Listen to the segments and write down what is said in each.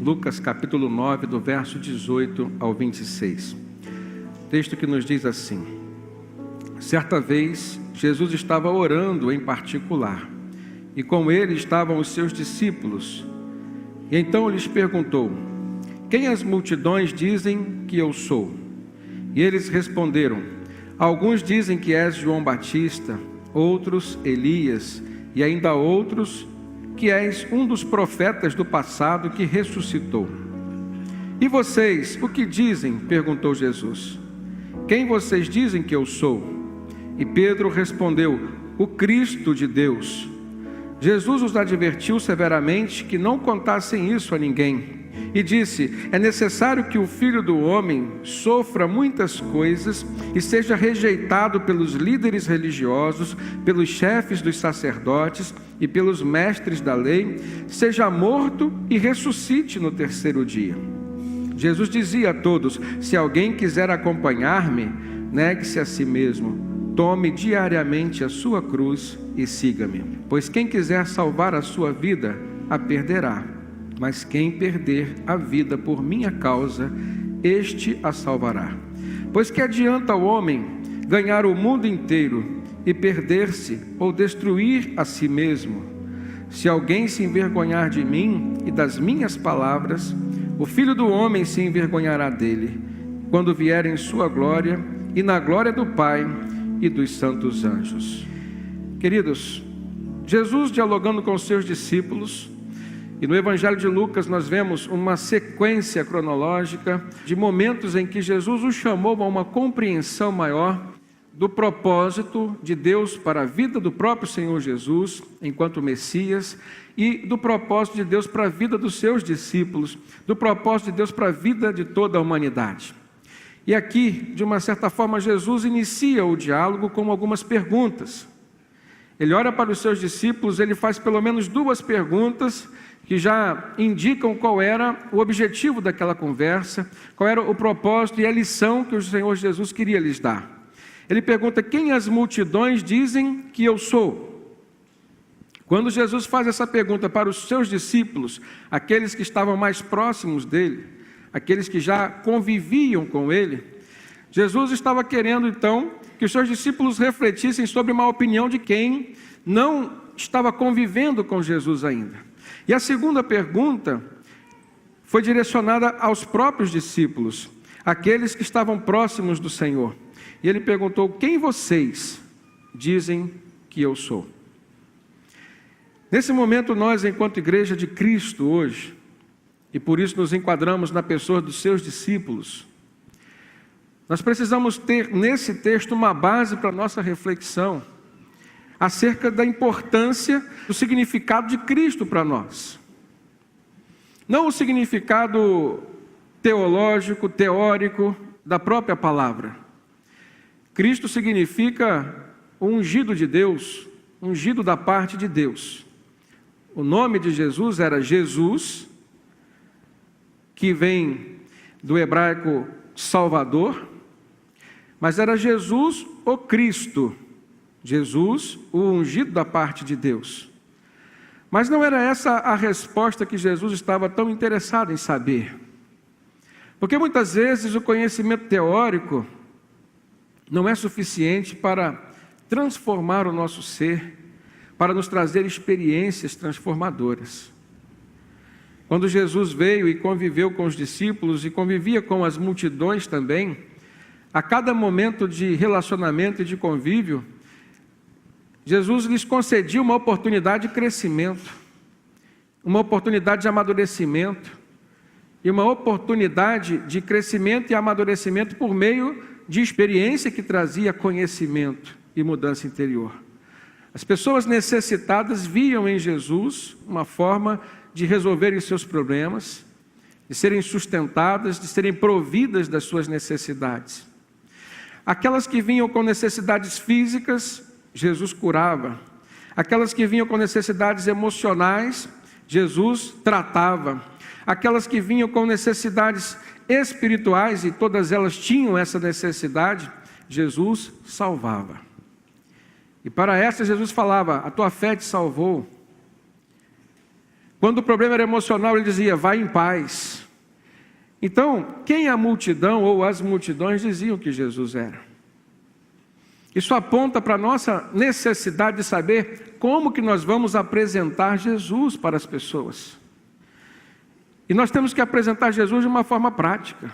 Lucas capítulo 9, do verso 18 ao 26. Texto que nos diz assim: certa vez, Jesus estava orando em particular, e com ele estavam os seus discípulos. E então lhes perguntou: quem as multidões dizem que eu sou? E eles responderam: alguns dizem que és João Batista, outros Elias, e ainda outros que és um dos profetas do passado que ressuscitou. E vocês, o que dizem? Perguntou Jesus. Quem vocês dizem que eu sou? E Pedro respondeu: o Cristo de Deus. Jesus os advertiu severamente que não contassem isso a ninguém. E disse: é necessário que o Filho do Homem sofra muitas coisas e seja rejeitado pelos líderes religiosos, pelos chefes dos sacerdotes e pelos mestres da lei, seja morto e ressuscite no terceiro dia. Jesus dizia a todos: se alguém quiser acompanhar-me, negue-se a si mesmo, tome diariamente a sua cruz e siga-me. Pois quem quiser salvar a sua vida, a perderá. Mas quem perder a vida por minha causa, este a salvará. Pois que adianta o homem ganhar o mundo inteiro e perder-se ou destruir a si mesmo? Se alguém se envergonhar de mim e das minhas palavras, o Filho do Homem se envergonhará dele, quando vier em sua glória e na glória do Pai e dos santos anjos. Queridos, Jesus dialogando com os seus discípulos, e no Evangelho de Lucas nós vemos uma sequência cronológica de momentos em que Jesus os chamou a uma compreensão maior do propósito de Deus para a vida do próprio Senhor Jesus, enquanto Messias, e do propósito de Deus para a vida dos seus discípulos, do propósito de Deus para a vida de toda a humanidade. E aqui, de uma certa forma, Jesus inicia o diálogo com algumas perguntas. Ele olha para os seus discípulos, ele faz pelo menos duas perguntas que já indicam qual era o objetivo daquela conversa, qual era o propósito e a lição que o Senhor Jesus queria lhes dar. Ele pergunta: quem as multidões dizem que eu sou? Quando Jesus faz essa pergunta para os seus discípulos, aqueles que estavam mais próximos dele, aqueles que já conviviam com ele, Jesus estava querendo então que os seus discípulos refletissem sobre uma opinião de quem não estava convivendo com Jesus ainda. E a segunda pergunta foi direcionada aos próprios discípulos, aqueles que estavam próximos do Senhor. E ele perguntou: quem vocês dizem que eu sou? Nesse momento, nós, enquanto igreja de Cristo hoje, e por isso nos enquadramos na pessoa dos seus discípulos, nós precisamos ter nesse texto uma base para a nossa reflexão acerca da importância do significado de Cristo para nós. Não o significado teológico, teórico da própria palavra. Cristo significa o ungido de Deus, ungido da parte de Deus. O nome de Jesus era Jesus, que vem do hebraico Salvador, mas era Jesus o Cristo, Jesus o ungido da parte de Deus. Mas não era essa a resposta que Jesus estava tão interessado em saber. Porque muitas vezes o conhecimento teórico não é suficiente para transformar o nosso ser, para nos trazer experiências transformadoras. Quando Jesus veio e conviveu com os discípulos e convivia com as multidões também, a cada momento de relacionamento e de convívio, Jesus lhes concedia uma oportunidade de crescimento, uma oportunidade de amadurecimento e uma oportunidade de crescimento e amadurecimento por meio de experiência que trazia conhecimento e mudança interior. As pessoas necessitadas viam em Jesus uma forma de resolverem seus problemas, de serem sustentadas, de serem providas das suas necessidades. Aquelas que vinham com necessidades físicas, Jesus curava. Aquelas que vinham com necessidades emocionais, Jesus tratava. Aquelas que vinham com necessidades espirituais, e todas elas tinham essa necessidade, Jesus salvava. E para essas Jesus falava: a tua fé te salvou. Quando o problema era emocional, ele dizia, vai em paz. Então, quem a multidão ou as multidões diziam que Jesus era? Isso aponta para a nossa necessidade de saber como que nós vamos apresentar Jesus para as pessoas. E nós temos que apresentar Jesus de uma forma prática.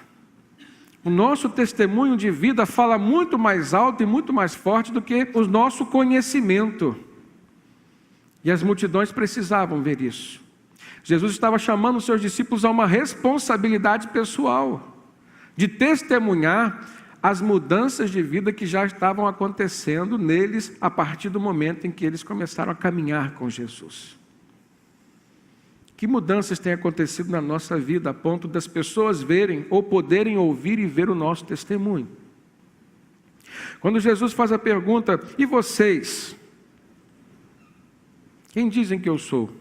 O nosso testemunho de vida fala muito mais alto e muito mais forte do que o nosso conhecimento. E as multidões precisavam ver isso. Jesus estava chamando os seus discípulos a uma responsabilidade pessoal, de testemunhar as mudanças de vida que já estavam acontecendo neles a partir do momento em que eles começaram a caminhar com Jesus. Que mudanças têm acontecido na nossa vida a ponto das pessoas verem ou poderem ouvir e ver o nosso testemunho? Quando Jesus faz a pergunta, e vocês? Quem dizem que eu sou?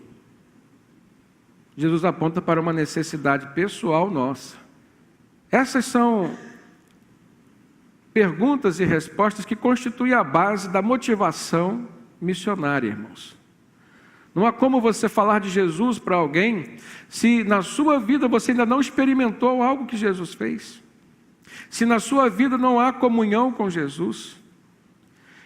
Jesus aponta para uma necessidade pessoal nossa. Essas são perguntas e respostas que constituem a base da motivação missionária, irmãos. Não há como você falar de Jesus para alguém se na sua vida você ainda não experimentou algo que Jesus fez. Se na sua vida não há comunhão com Jesus.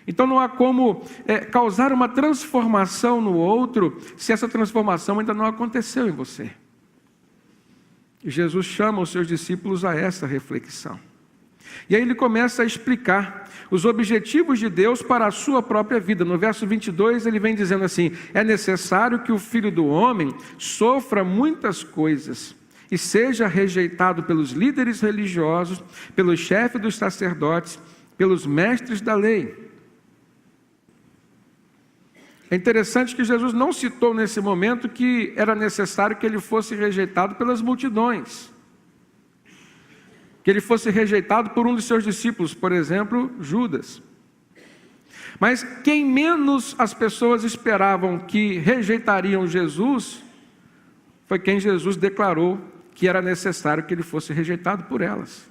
Então não há como causar uma transformação no outro se essa transformação ainda não aconteceu em você. E Jesus chama os seus discípulos a essa reflexão. E aí ele começa a explicar os objetivos de Deus para a sua própria vida. No verso 22 ele vem dizendo assim, é necessário que o Filho do Homem sofra muitas coisas e seja rejeitado pelos líderes religiosos, pelos chefes dos sacerdotes, pelos mestres da lei. É interessante que Jesus não citou nesse momento que era necessário que ele fosse rejeitado pelas multidões. Que ele fosse rejeitado por um de seus discípulos, por exemplo, Judas. Mas quem menos as pessoas esperavam que rejeitariam Jesus, foi quem Jesus declarou que era necessário que ele fosse rejeitado por elas.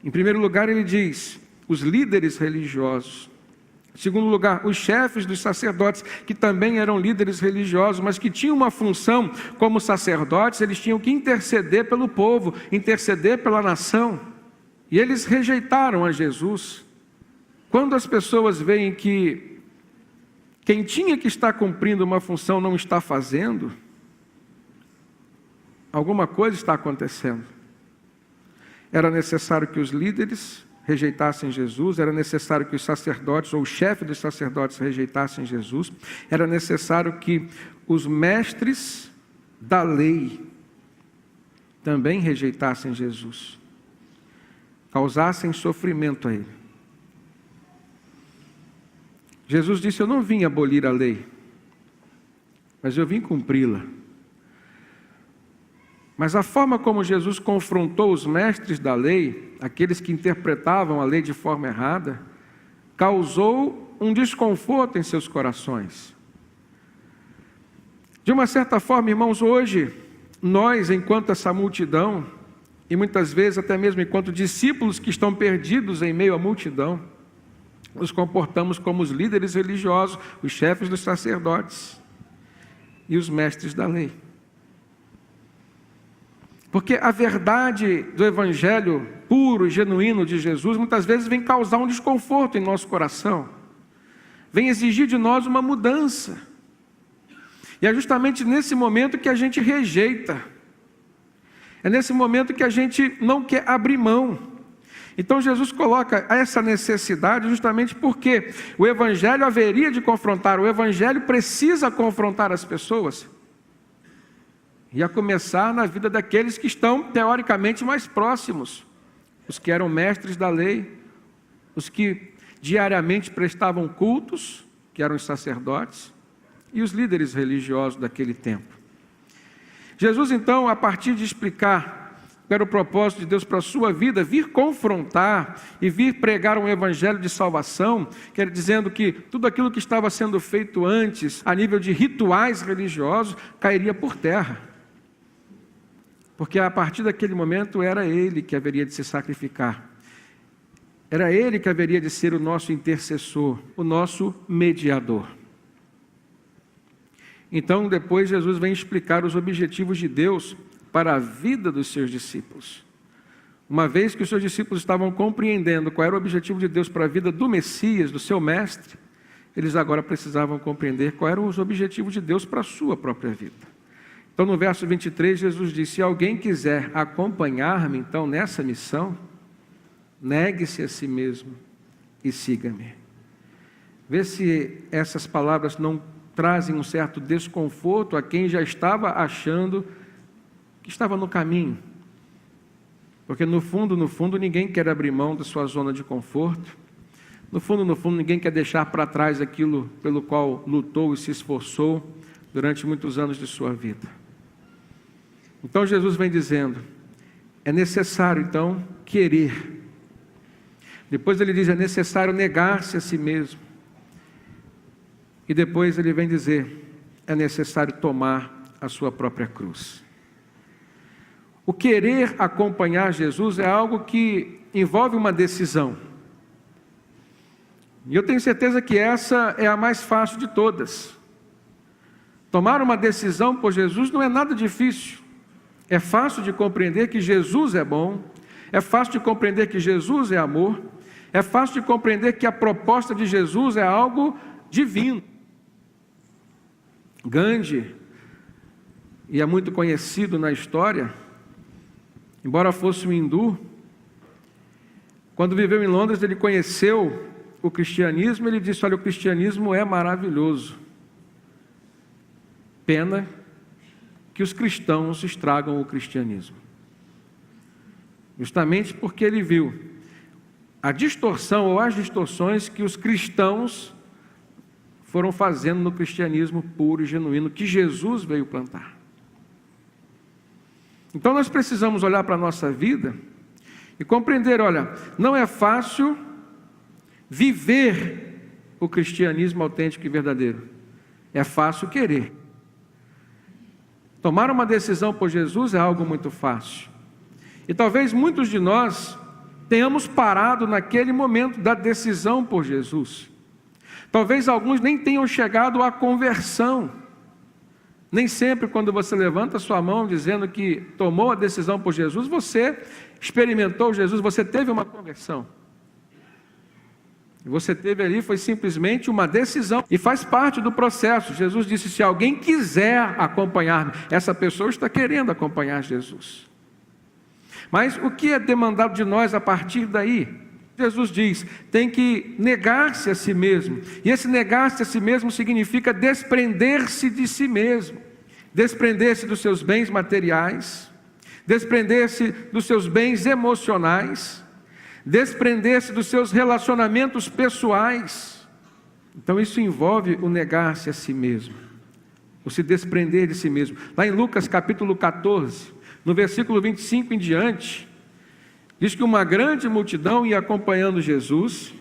Em primeiro lugar, ele diz, os líderes religiosos. Em segundo lugar, os chefes dos sacerdotes, que também eram líderes religiosos, mas que tinham uma função como sacerdotes, eles tinham que interceder pelo povo, interceder pela nação. E eles rejeitaram a Jesus. Quando as pessoas veem que quem tinha que estar cumprindo uma função não está fazendo, alguma coisa está acontecendo. Era necessário que os líderes rejeitassem Jesus, era necessário que os sacerdotes ou o chefe dos sacerdotes rejeitassem Jesus, era necessário que os mestres da lei também rejeitassem Jesus, causassem sofrimento a ele. Jesus disse, eu não vim abolir a lei, mas eu vim cumpri-la. Mas a forma como Jesus confrontou os mestres da lei, aqueles que interpretavam a lei de forma errada, causou um desconforto em seus corações. De uma certa forma, irmãos, hoje, nós, enquanto essa multidão, e muitas vezes até mesmo enquanto discípulos que estão perdidos em meio à multidão, nos comportamos como os líderes religiosos, os chefes dos sacerdotes e os mestres da lei. Porque a verdade do evangelho puro e genuíno de Jesus, muitas vezes vem causar um desconforto em nosso coração. Vem exigir de nós uma mudança. E é justamente nesse momento que a gente rejeita. É nesse momento que a gente não quer abrir mão. Então Jesus coloca essa necessidade justamente porque o evangelho haveria de confrontar, o evangelho precisa confrontar as pessoas. E a começar na vida daqueles que estão teoricamente mais próximos. Os que eram mestres da lei, os que diariamente prestavam cultos, que eram os sacerdotes, e os líderes religiosos daquele tempo. Jesus então, a partir de explicar qual era o propósito de Deus para a sua vida, vir confrontar e vir pregar um evangelho de salvação, quer dizendo que tudo aquilo que estava sendo feito antes, a nível de rituais religiosos, cairia por terra. Porque a partir daquele momento era Ele que haveria de se sacrificar. Era Ele que haveria de ser o nosso intercessor, o nosso mediador. Então, depois, Jesus vem explicar os objetivos de Deus para a vida dos seus discípulos. Uma vez que os seus discípulos estavam compreendendo qual era o objetivo de Deus para a vida do Messias, do seu mestre, eles agora precisavam compreender quais eram os objetivos de Deus para a sua própria vida. Então, no verso 23, Jesus disse: se alguém quiser acompanhar-me, então, nessa missão, negue-se a si mesmo e siga-me. Vê se essas palavras não trazem um certo desconforto a quem já estava achando que estava no caminho. Porque no fundo, ninguém quer abrir mão da sua zona de conforto. No fundo, ninguém quer deixar para trás aquilo pelo qual lutou e se esforçou durante muitos anos de sua vida. Então Jesus vem dizendo, é necessário então querer. Depois ele diz, é necessário negar-se a si mesmo. E depois ele vem dizer, é necessário tomar a sua própria cruz. O querer acompanhar Jesus é algo que envolve uma decisão. E eu tenho certeza que essa é a mais fácil de todas. Tomar uma decisão por Jesus não é nada difícil. É fácil de compreender que Jesus é bom, é fácil de compreender que Jesus é amor, é fácil de compreender que a proposta de Jesus é algo divino. Gandhi, e é muito conhecido na história, embora fosse um hindu, quando viveu em Londres, ele conheceu o cristianismo, ele disse, olha, o cristianismo é maravilhoso. Pena que os cristãos estragam o cristianismo. Justamente porque ele viu a distorção ou as distorções que os cristãos foram fazendo no cristianismo puro e genuíno, que Jesus veio plantar. Então nós precisamos olhar para a nossa vida e compreender, olha, não é fácil viver o cristianismo autêntico e verdadeiro. É fácil querer. Tomar uma decisão por Jesus é algo muito fácil. E talvez muitos de nós tenhamos parado naquele momento da decisão por Jesus. Talvez alguns nem tenham chegado à conversão. Nem sempre quando você levanta sua mão dizendo que tomou a decisão por Jesus, você experimentou Jesus, você teve uma conversão. Você teve ali, foi simplesmente uma decisão, e faz parte do processo. Jesus disse, se alguém quiser acompanhar-me, essa pessoa está querendo acompanhar Jesus. Mas o que é demandado de nós a partir daí? Jesus diz, tem que negar-se a si mesmo, e esse negar-se a si mesmo significa desprender-se de si mesmo, desprender-se dos seus bens materiais, desprender-se dos seus bens emocionais, desprender-se dos seus relacionamentos pessoais. Então isso envolve o negar-se a si mesmo, o se desprender de si mesmo. Lá em Lucas capítulo 14, no versículo 25 em diante, diz que uma grande multidão ia acompanhando Jesus,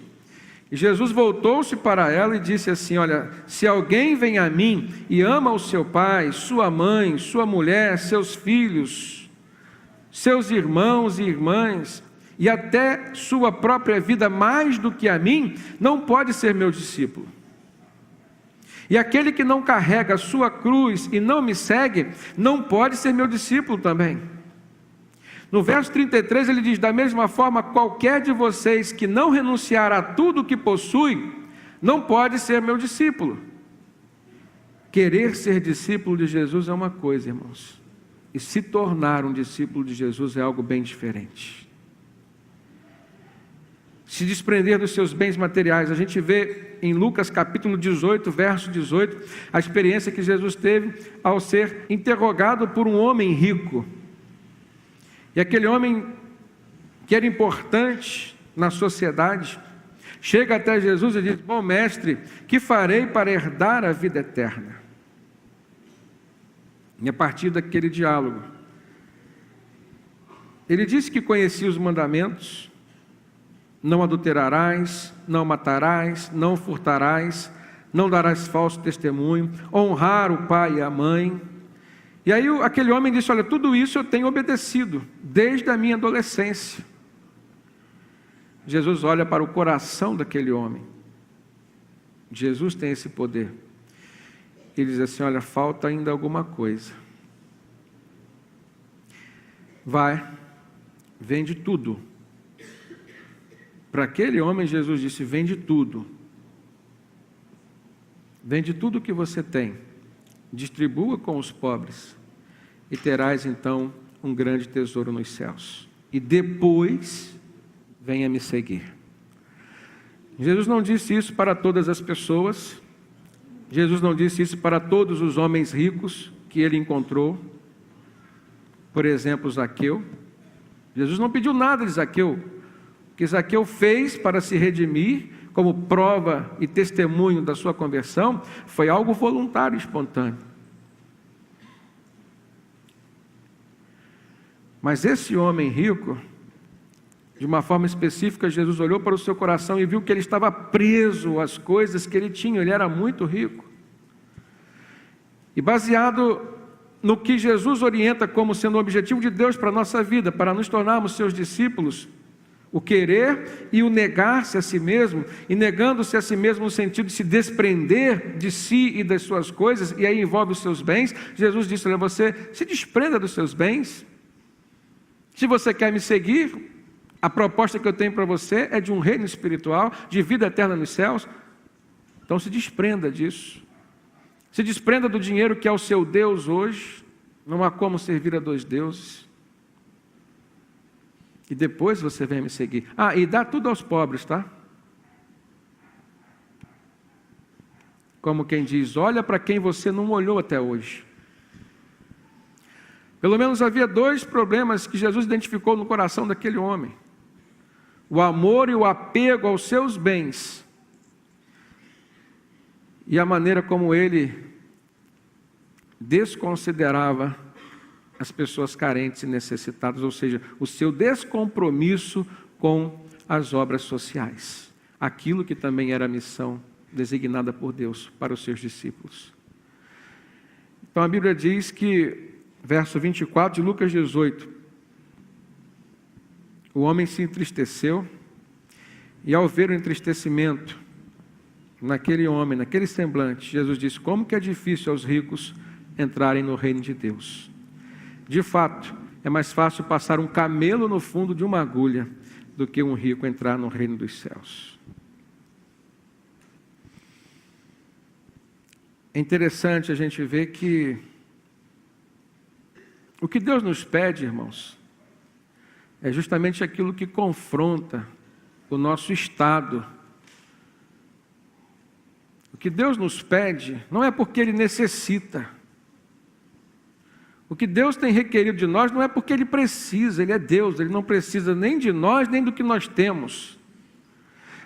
e Jesus voltou-se para ela e disse assim, olha, se alguém vem a mim e ama o seu pai, sua mãe, sua mulher, seus filhos, seus irmãos e irmãs, e até sua própria vida mais do que a mim, não pode ser meu discípulo. E aquele que não carrega a sua cruz e não me segue, não pode ser meu discípulo também. No verso 33 ele diz, da mesma forma, qualquer de vocês que não renunciar a tudo que possui, não pode ser meu discípulo. Querer ser discípulo de Jesus é uma coisa, irmãos, e se tornar um discípulo de Jesus é algo bem diferente. Se desprender dos seus bens materiais. A gente vê em Lucas capítulo 18, verso 18, a experiência que Jesus teve ao ser interrogado por um homem rico. E aquele homem que era importante na sociedade, chega até Jesus e diz, bom mestre, que farei para herdar a vida eterna? E a partir daquele diálogo, ele disse que conhecia os mandamentos, não adulterarás, não matarás, não furtarás, não darás falso testemunho, honrar o pai e a mãe. E aí aquele homem disse, olha, tudo isso eu tenho obedecido, desde a minha adolescência. Jesus olha para o coração daquele homem. Jesus tem esse poder. ele diz assim: olha, falta ainda alguma coisa. Vai, vende tudo. Para aquele homem, Jesus disse: vende tudo. Vende tudo o que você tem, distribua com os pobres, e terás então um grande tesouro nos céus. E depois, venha me seguir. Jesus não disse isso para todas as pessoas. Jesus não disse isso para todos os homens ricos que ele encontrou. Por exemplo, Zaqueu. Jesus não pediu nada de Zaqueu. O que Zaqueu fez para se redimir, como prova e testemunho da sua conversão, foi algo voluntário e espontâneo. Mas esse homem rico, de uma forma específica, Jesus olhou para o seu coração e viu que ele estava preso às coisas que ele tinha. Ele era muito rico. E baseado no que Jesus orienta como sendo o objetivo de Deus para a nossa vida, para nos tornarmos seus discípulos, o querer e o negar-se a si mesmo, e negando-se a si mesmo no sentido de se desprender de si e das suas coisas, e aí envolve os seus bens. Jesus disse: olha, você se desprenda dos seus bens. Se você quer me seguir, a proposta que eu tenho para você é de um reino espiritual, de vida eterna nos céus. Então se desprenda disso. Se desprenda do dinheiro que é o seu Deus hoje. Não há como servir a dois deuses. E depois você vem me seguir. E dá tudo aos pobres, tá? Como quem diz: olha para quem você não olhou até hoje. Pelo menos havia dois problemas que Jesus identificou no coração daquele homem: o amor e o apego aos seus bens, e a maneira como ele desconsiderava as pessoas carentes e necessitadas, ou seja, o seu descompromisso com as obras sociais, aquilo que também era a missão designada por Deus para os seus discípulos. Então a Bíblia diz que, verso 24 de Lucas 18, o homem se entristeceu, e ao ver o entristecimento naquele homem, naquele semblante, Jesus disse: como que é difícil aos ricos entrarem no reino de Deus. De fato, é mais fácil passar um camelo no fundo de uma agulha do que um rico entrar no reino dos céus. É interessante a gente ver que o que Deus nos pede, irmãos, é justamente aquilo que confronta o nosso estado. O que Deus nos pede não é porque Ele necessita. O que Deus tem requerido de nós não é porque Ele precisa. Ele é Deus, Ele não precisa nem de nós, nem do que nós temos.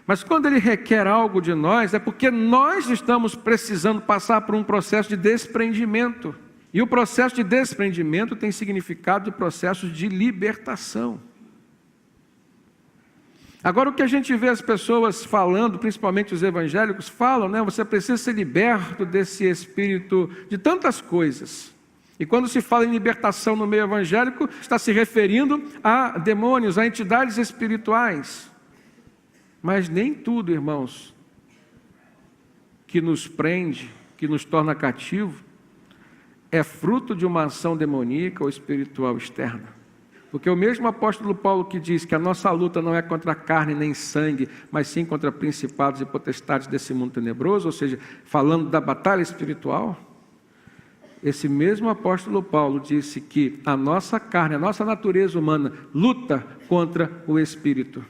Mas quando Ele requer algo de nós, é porque nós estamos precisando passar por um processo de desprendimento. E o processo de desprendimento tem significado de processo de libertação. Agora, o que a gente vê as pessoas falando, principalmente os evangélicos, falam, né? Você precisa ser liberto desse espírito de tantas coisas. E quando se fala em libertação no meio evangélico, está se referindo a demônios, a entidades espirituais. Mas nem tudo, irmãos, que nos prende, que nos torna cativo, é fruto de uma ação demoníaca ou espiritual externa. Porque o mesmo apóstolo Paulo que diz que a nossa luta não é contra carne nem sangue, mas sim contra principados e potestades desse mundo tenebroso, ou seja, falando da batalha espiritual, esse mesmo apóstolo Paulo disse que a nossa carne, a nossa natureza humana, luta contra o espírito.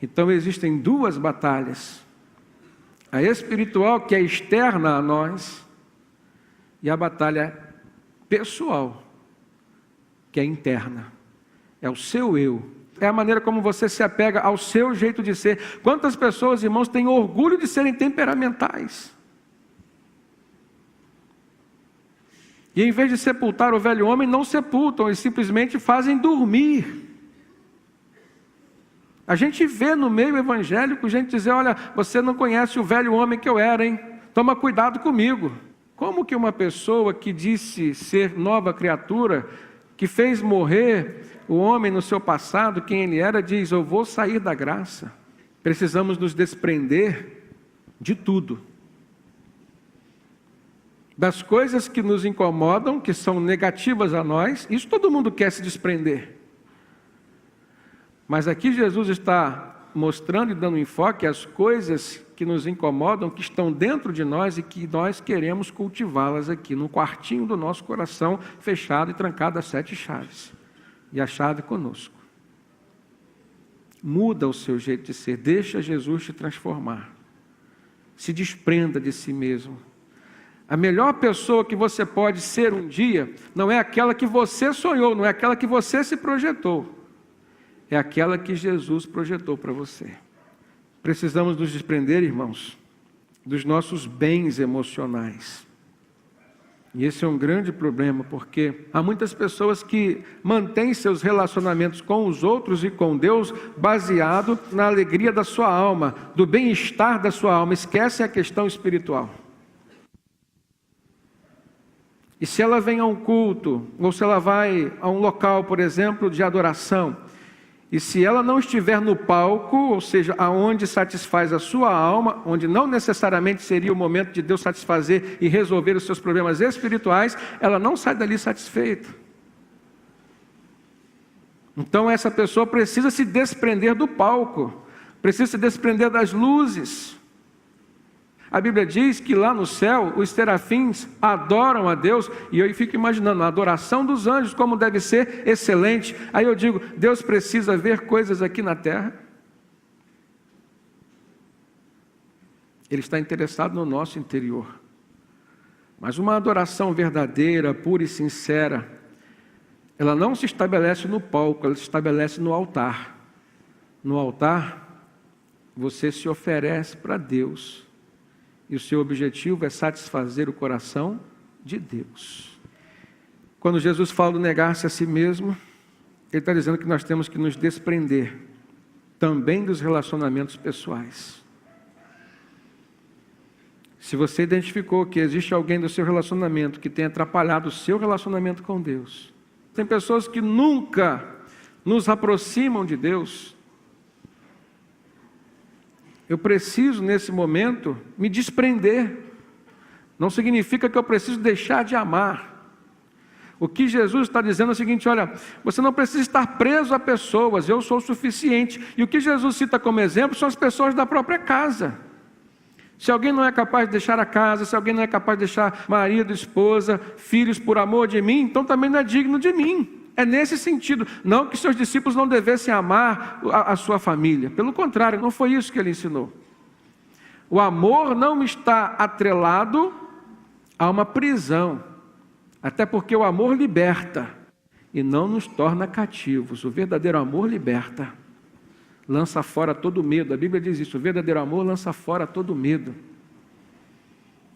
Então existem duas batalhas: a espiritual, que é externa a nós, e a batalha pessoal, que é interna, é o seu eu, é a maneira como você se apega ao seu jeito de ser. Quantas pessoas, irmãos, têm orgulho de serem temperamentais? E em vez de sepultar o velho homem, não sepultam, e simplesmente fazem dormir. A gente vê no meio evangélico gente dizer: olha, você não conhece o velho homem que eu era, hein? Toma cuidado comigo. Como que uma pessoa que disse ser nova criatura, que fez morrer o homem no seu passado, quem ele era, diz: eu vou sair da graça? Precisamos nos desprender de tudo. das coisas que nos incomodam, que são negativas a nós. Isso todo mundo quer se desprender. Mas aqui Jesus está mostrando e dando enfoque às coisas que nos incomodam, que estão dentro de nós e que nós queremos cultivá-las aqui, no quartinho do nosso coração, fechado e trancado às 7 chaves. E a chave conosco. Muda o seu jeito de ser, deixa Jesus te transformar. Se desprenda de si mesmo. A melhor pessoa que você pode ser um dia, não é aquela que você sonhou, não é aquela que você se projetou. É aquela que Jesus projetou para você. Precisamos nos desprender, irmãos, dos nossos bens emocionais. E esse é um grande problema, porque há muitas pessoas que mantêm seus relacionamentos com os outros e com Deus baseado na alegria da sua alma, do bem-estar da sua alma, esquecem a questão espiritual. E se ela vem a um culto, ou se ela vai a um local, por exemplo, de adoração, e se ela não estiver no palco, ou seja, aonde satisfaz a sua alma, onde não necessariamente seria o momento de Deus satisfazer e resolver os seus problemas espirituais, ela não sai dali satisfeita. Então essa pessoa precisa se desprender do palco, precisa se desprender das luzes. A Bíblia diz que lá no céu, os serafins adoram a Deus, e eu fico imaginando a adoração dos anjos, como deve ser excelente. Aí eu digo, Deus precisa ver coisas aqui na terra? Ele está interessado no nosso interior. Mas uma adoração verdadeira, pura e sincera, ela não se estabelece no palco, ela se estabelece no altar. No altar, você se oferece para Deus. E o seu objetivo é satisfazer o coração de Deus. Quando Jesus fala do negar-se a si mesmo, Ele está dizendo que nós temos que nos desprender também dos relacionamentos pessoais. Se você identificou que existe alguém do seu relacionamento que tem atrapalhado o seu relacionamento com Deus, tem pessoas que nunca nos aproximam de Deus, eu preciso, nesse momento, me desprender. Não significa que eu preciso deixar de amar. O que Jesus está dizendo é o seguinte, olha, você não precisa estar preso a pessoas, eu sou o suficiente. E o que Jesus cita como exemplo são as pessoas da própria casa. Se alguém não é capaz de deixar a casa, se alguém não é capaz de deixar marido, esposa, filhos por amor de mim, então também não é digno de mim. É nesse sentido, não que seus discípulos não devessem amar a sua família. Pelo contrário, não foi isso que ele ensinou. O amor não está atrelado a uma prisão. Até porque o amor liberta e não nos torna cativos. O verdadeiro amor liberta. Lança fora todo medo. A Bíblia diz isso, o verdadeiro amor lança fora todo medo.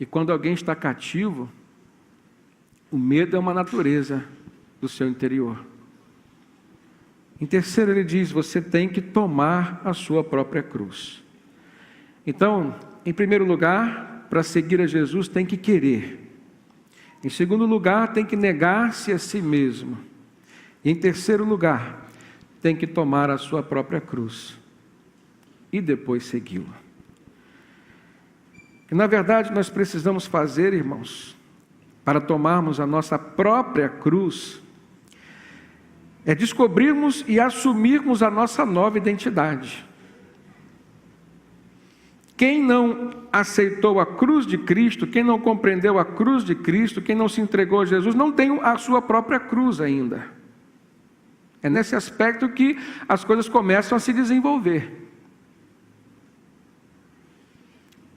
E quando alguém está cativo, o medo é uma natureza do seu interior. Em terceiro, ele diz, você tem que tomar a sua própria cruz. Então, em primeiro lugar, para seguir a Jesus, tem que querer. Em segundo lugar, tem que negar-se a si mesmo. E em terceiro lugar, tem que tomar a sua própria cruz. E depois segui-lo. Que na verdade nós precisamos fazer, irmãos, para tomarmos a nossa própria cruz, é descobrirmos e assumirmos a nossa nova identidade. Quem não aceitou a cruz de Cristo, quem não compreendeu a cruz de Cristo, quem não se entregou a Jesus, não tem a sua própria cruz ainda. É nesse aspecto que as coisas começam a se desenvolver.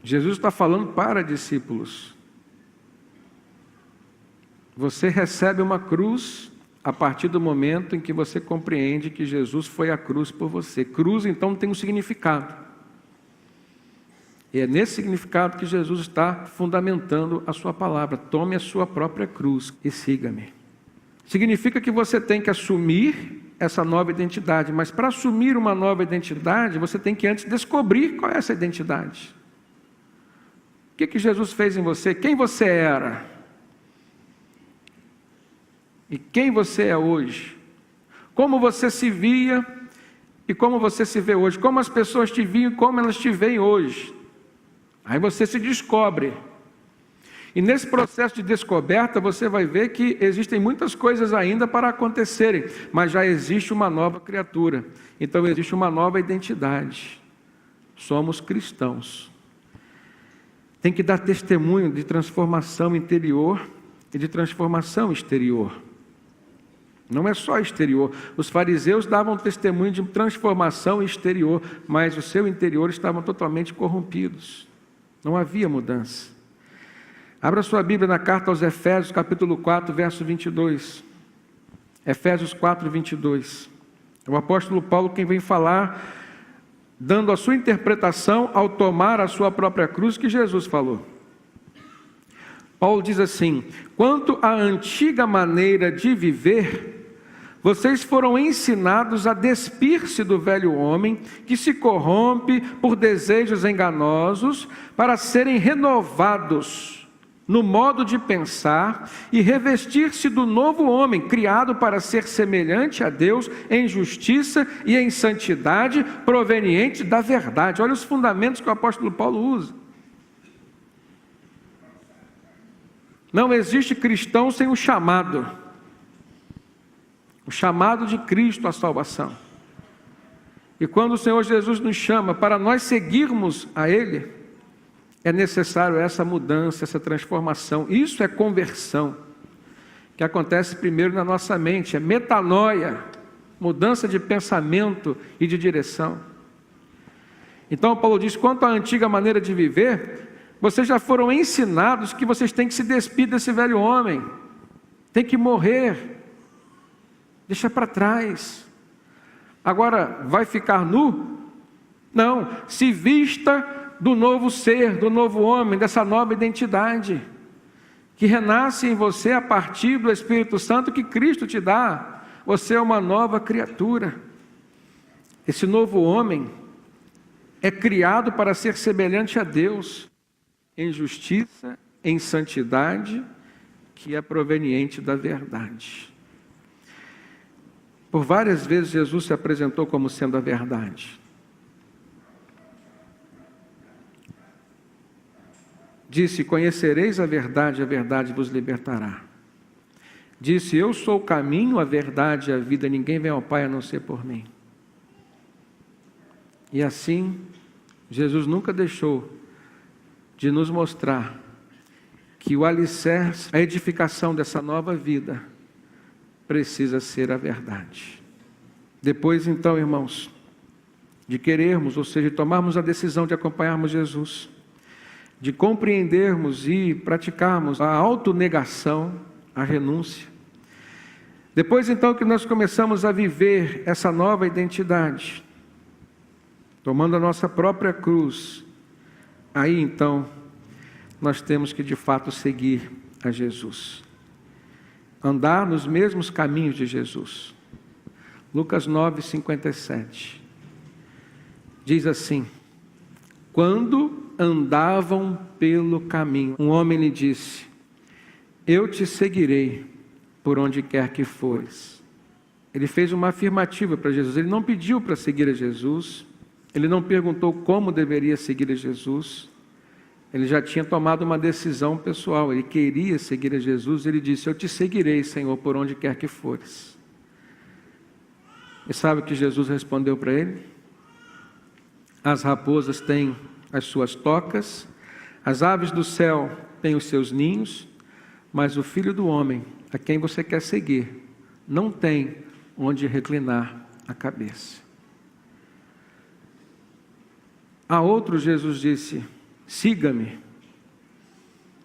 Jesus está falando para discípulos. Você recebe uma cruz a partir do momento em que você compreende que Jesus foi a cruz por você. Cruz, então, tem um significado. E é nesse significado que Jesus está fundamentando a sua palavra. Tome a sua própria cruz e siga-me. Significa que você tem que assumir essa nova identidade. Mas para assumir uma nova identidade, você tem que antes descobrir qual é essa identidade. O que Jesus fez em você? Quem você era? E quem você é hoje? Como você se via e como você se vê hoje? Como as pessoas te viam e como elas te veem hoje? Aí você se descobre. E nesse processo de descoberta, você vai ver que existem muitas coisas ainda para acontecerem, mas já existe uma nova criatura. Então existe uma nova identidade. Somos cristãos. Tem que dar testemunho de transformação interior e de transformação exterior. Não é só exterior. Os fariseus davam testemunho de transformação exterior, mas o seu interior estavam totalmente corrompidos. Não havia mudança. Abra sua Bíblia na carta aos Efésios, capítulo 4, verso 22. Efésios 4, 22. É o apóstolo Paulo quem vem falar, dando a sua interpretação ao tomar a sua própria cruz que Jesus falou. Paulo diz assim: quanto à antiga maneira de viver, vocês foram ensinados a despir-se do velho homem, que se corrompe por desejos enganosos, para serem renovados no modo de pensar e revestir-se do novo homem, criado para ser semelhante a Deus em justiça e em santidade, proveniente da verdade. Olha os fundamentos que o apóstolo Paulo usa. Não existe cristão sem o chamado de Cristo à salvação. E quando o Senhor Jesus nos chama para nós seguirmos a Ele, é necessário essa mudança, essa transformação. Isso é conversão, que acontece primeiro na nossa mente, é metanoia, mudança de pensamento e de direção. Então Paulo diz, quanto à antiga maneira de viver, vocês já foram ensinados que vocês têm que se despir desse velho homem, tem que morrer, deixa para trás. Agora, vai ficar nu? Não, se vista do novo ser, do novo homem, dessa nova identidade, que renasce em você a partir do Espírito Santo que Cristo te dá. Você é uma nova criatura. Esse novo homem é criado para ser semelhante a Deus, em justiça, em santidade, que é proveniente da verdade. Por várias vezes Jesus se apresentou como sendo a verdade. Disse, conhecereis a verdade vos libertará. Disse, eu sou o caminho, a verdade e a vida, ninguém vem ao Pai a não ser por mim. E assim, Jesus nunca deixou de nos mostrar que o alicerce, a edificação dessa nova vida, precisa ser a verdade. Depois então, irmãos, de querermos, ou seja, de tomarmos a decisão de acompanharmos Jesus, de compreendermos e praticarmos a autonegação, a renúncia. Depois então que nós começamos a viver essa nova identidade, tomando a nossa própria cruz, aí então nós temos que de fato seguir a Jesus, andar nos mesmos caminhos de Jesus. Lucas 9, 57 diz assim: quando andavam pelo caminho, um homem lhe disse, eu te seguirei por onde quer que fores. Ele fez uma afirmativa para Jesus, ele não pediu para seguir a Jesus, ele não perguntou como deveria seguir a Jesus, ele já tinha tomado uma decisão pessoal, ele queria seguir a Jesus, ele disse, eu te seguirei, Senhor, por onde quer que fores. E sabe o que Jesus respondeu para ele? As raposas têm as suas tocas, as aves do céu têm os seus ninhos, mas o Filho do Homem, a quem você quer seguir, não tem onde reclinar a cabeça. A outro Jesus disse, siga-me.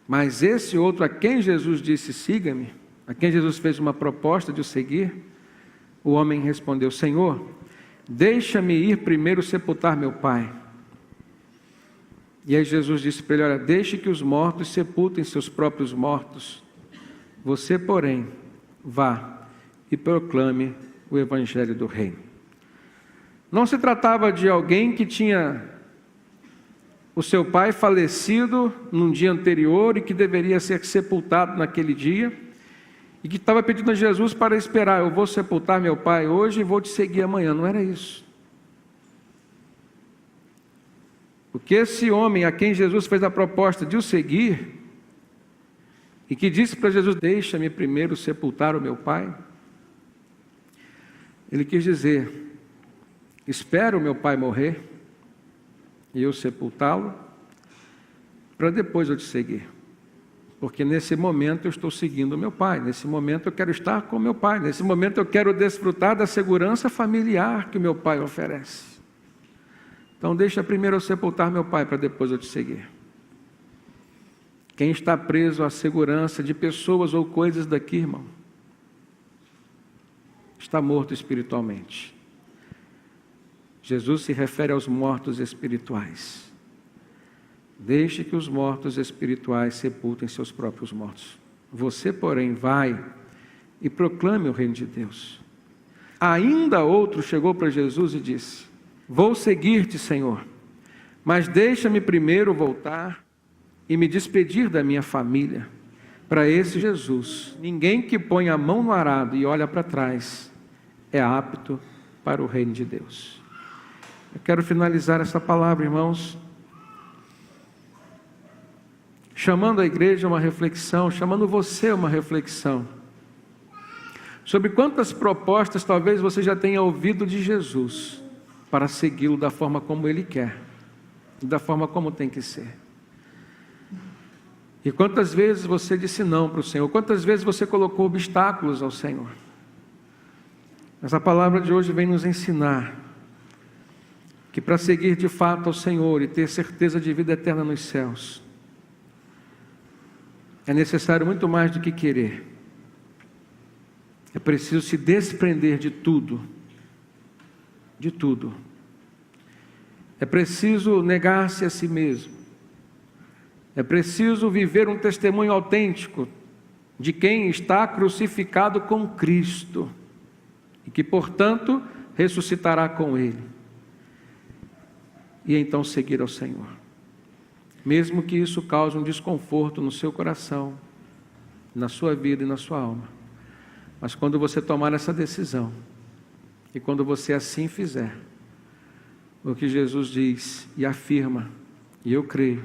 Mas esse outro a quem Jesus disse, siga-me, a quem Jesus fez uma proposta de o seguir, o homem respondeu, Senhor, deixa-me ir primeiro sepultar meu pai. E aí Jesus disse para ele, olha, deixe que os mortos sepultem seus próprios mortos. Você, porém, vá e proclame o Evangelho do Reino. Não se tratava de alguém que tinha o seu pai falecido num dia anterior e que deveria ser sepultado naquele dia, e que estava pedindo a Jesus para esperar, eu vou sepultar meu pai hoje e vou te seguir amanhã. Não era isso. Porque esse homem a quem Jesus fez a proposta de o seguir, e que disse para Jesus: deixa-me primeiro sepultar o meu pai. Ele quis dizer: espera o meu pai morrer e eu sepultá-lo, para depois eu te seguir. Porque nesse momento eu estou seguindo o meu pai, nesse momento eu quero estar com o meu pai, nesse momento eu quero desfrutar da segurança familiar que o meu pai oferece. Então deixa primeiro eu sepultar meu pai, para depois eu te seguir. Quem está preso à segurança de pessoas ou coisas daqui, irmão, está morto espiritualmente. Jesus se refere aos mortos espirituais. Deixe que os mortos espirituais sepultem seus próprios mortos. Você, porém, vai e proclame o reino de Deus. Ainda outro chegou para Jesus e disse: vou seguir-te, Senhor, mas deixa-me primeiro voltar e me despedir da minha família. Para esse Jesus, ninguém que põe a mão no arado e olha para trás é apto para o reino de Deus. Eu quero finalizar essa palavra, irmãos, chamando a igreja a uma reflexão, chamando você a uma reflexão, sobre quantas propostas talvez você já tenha ouvido de Jesus, para segui-lo da forma como Ele quer, da forma como tem que ser. E quantas vezes você disse não para o Senhor, quantas vezes você colocou obstáculos ao Senhor. Mas a palavra de hoje vem nos ensinar que para seguir de fato ao Senhor e ter certeza de vida eterna nos céus, é necessário muito mais do que querer. É preciso se desprender de tudo. De tudo. É preciso negar-se a si mesmo. É preciso viver um testemunho autêntico de quem está crucificado com Cristo e que, portanto, ressuscitará com Ele. E então seguir ao Senhor. Mesmo que isso cause um desconforto no seu coração, na sua vida e na sua alma. Mas quando você tomar essa decisão, e quando você assim fizer, o que Jesus diz e afirma, e eu creio,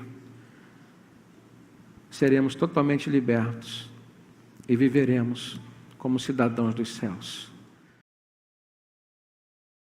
seremos totalmente libertos e viveremos como cidadãos dos céus.